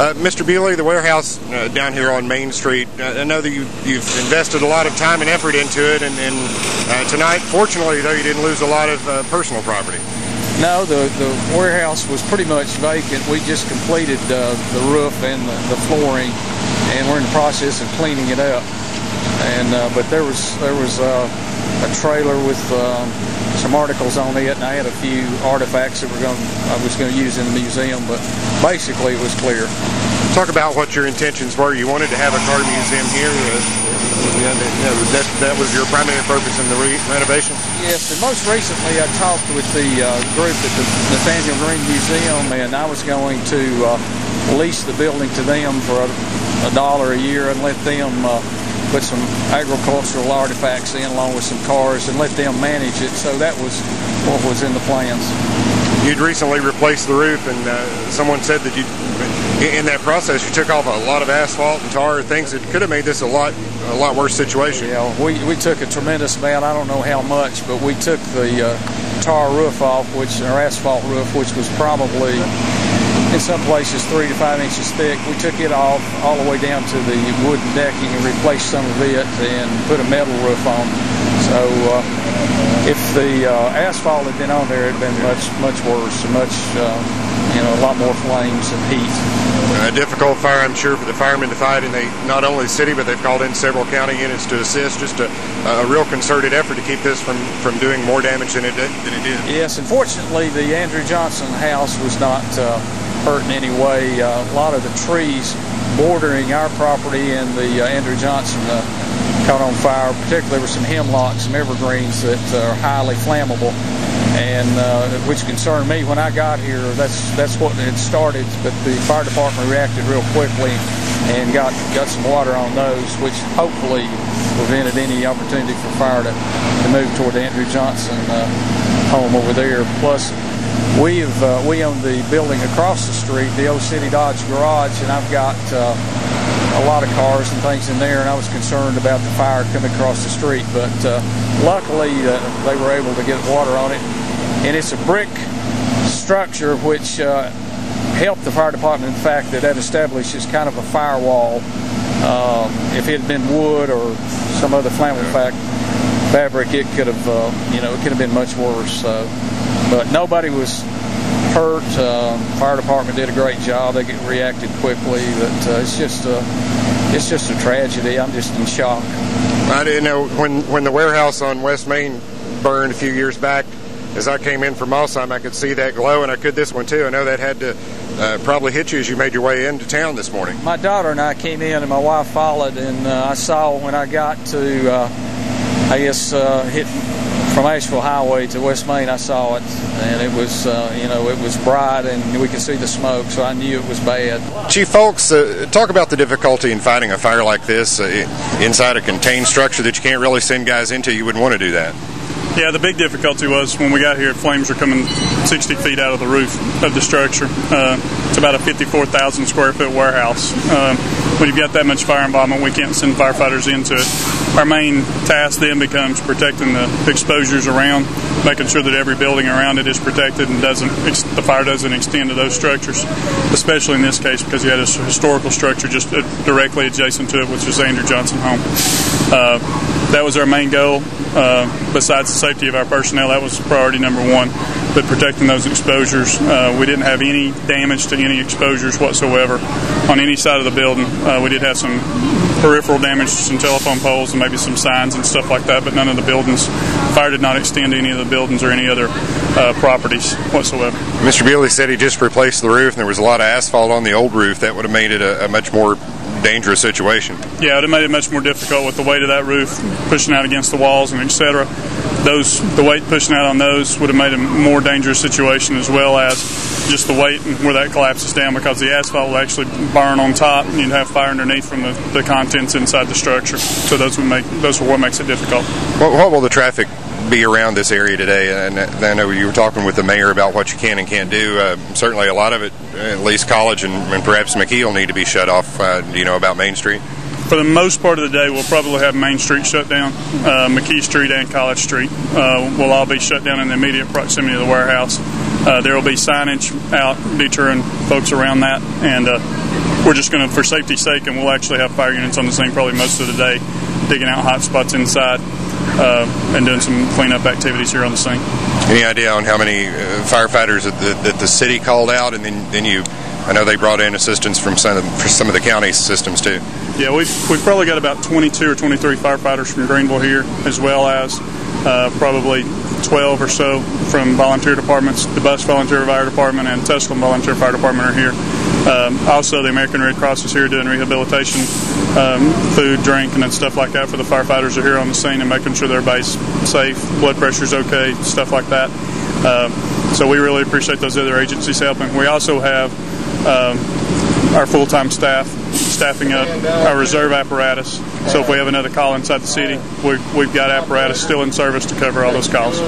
Mr. Bewley, the warehouse down here on Main Street, I know that you've invested a lot of time and effort into it, and tonight, fortunately, though, you didn't lose a lot of personal property. No, the warehouse was pretty much vacant. We just completed the roof and the flooring, and we're in the process of cleaning it up. And but there was a trailer with some articles on it, and I had a few artifacts that I was going to use in the museum, but basically it was clear. Talk about what your intentions were. You wanted to have a car museum here. That was your primary purpose in the renovation? Yes, and most recently I talked with the group at the Nathaniel Green Museum, and I was going to lease the building to them for $1 a year and let them put some agricultural artifacts in along with some cars and let them manage it. So that was what was in the plans. You'd recently replaced the roof, and someone said that in that process you took off a lot of asphalt and tar, things that could have made this a lot worse situation. Yeah, we took a tremendous amount. I don't know how much, but we took the tar roof off, or asphalt roof, which was probably in some places 3 to 5 inches thick. We took it off all the way down to the wooden decking and replaced some of it and put a metal roof on. So if the asphalt had been on there, it had been much worse, a lot more flames and heat. A difficult fire, I'm sure, for the firemen to fight, and not only the city, but they've called in several county units to assist. Just a real concerted effort to keep this from doing more damage than it did. Yes, unfortunately, the Andrew Johnson house was not hurt in any way. A lot of the trees bordering our property and the Andrew Johnson caught on fire. Particularly, there were some hemlocks, some evergreens that are highly flammable, and which concerned me when I got here. That's what had started, but the fire department reacted real quickly and got some water on those, which hopefully prevented any opportunity for fire to move toward the Andrew Johnson home over there. Plus, we own the building across the street, the old City Dodge garage, and I've got a lot of cars and things in there, and I was concerned about the fire coming across the street, but luckily they were able to get water on it. And it's a brick structure, which helped the fire department in the fact that establishes kind of a firewall. If it had been wood or some other flammable fabric, it could have been much worse. But nobody was hurt. Fire department did a great job. They reacted quickly. But it's just a tragedy. I'm just in shock. I didn't know when the warehouse on West Main burned a few years back. As I came in from Alsheim, I could see that glow, and I could this one too. I know that had to probably hit you as you made your way into town this morning. My daughter and I came in, and my wife followed, and I saw when I got to, hit from Asheville Highway to West Main, I saw it, and it was, it was bright, and we could see the smoke, so I knew it was bad. Chief Folks, talk about the difficulty in fighting a fire like this inside a contained structure that you can't really send guys into. You wouldn't want to do that. Yeah, the big difficulty was when we got here, flames were coming 60 feet out of the roof of the structure. It's about a 54,000 square foot warehouse. When you've got that much fire involvement, we can't send firefighters into it. Our main task then becomes protecting the exposures around, making sure that every building around it is protected and the fire doesn't extend to those structures, especially in this case because you had a historical structure just directly adjacent to it, which was the Andrew Johnson home. That was our main goal. Besides the safety of our personnel, that was priority number one. But protecting those exposures, we didn't have any damage to any exposures whatsoever on any side of the building. We did have some peripheral damage to some telephone poles and maybe some signs and stuff like that, but none of the buildings. Fire did not extend to any of the buildings or any other properties whatsoever. Mr. Bewley said he just replaced the roof, and there was a lot of asphalt on the old roof. That would have made it a much more dangerous situation. Yeah, it would have made it much more difficult with the weight of that roof pushing out against the walls and etc. The weight pushing out on those would have made a more dangerous situation, as well as just the weight and where that collapses down, because the asphalt will actually burn on top and you'd have fire underneath from the contents inside the structure. So those are what makes it difficult. What will the traffic be around this area today? And I know you were talking with the mayor about what you can and can't do. Certainly a lot of it, at least College and perhaps McKee, will need to be shut off. Do you know about Main Street? For the most part of the day, we'll probably have Main Street shut down. McKee Street and College Street will all be shut down in the immediate proximity of the warehouse. There will be signage out deterring folks around that, and we're just going to, for safety's sake, and we'll actually have fire units on the scene probably most of the day, digging out hot spots inside and doing some cleanup activities here on the scene. Any idea on how many firefighters that the city called out, and then I know they brought in assistance from some of the county systems too? Yeah, we've probably got about 22 or 23 firefighters from Greeneville here, as well as probably 12 or so from volunteer departments. The Bus Volunteer Fire Department and Tusculum Volunteer Fire Department are here. Also, the American Red Cross is here doing rehabilitation, food, drink, and stuff like that for the firefighters are here on the scene and making sure everybody's safe, blood pressure's okay, stuff like that. So we really appreciate those other agencies helping. We also have our full-time staff staffing up our reserve apparatus. So if we have another call inside the city, we've got apparatus still in service to cover all those calls.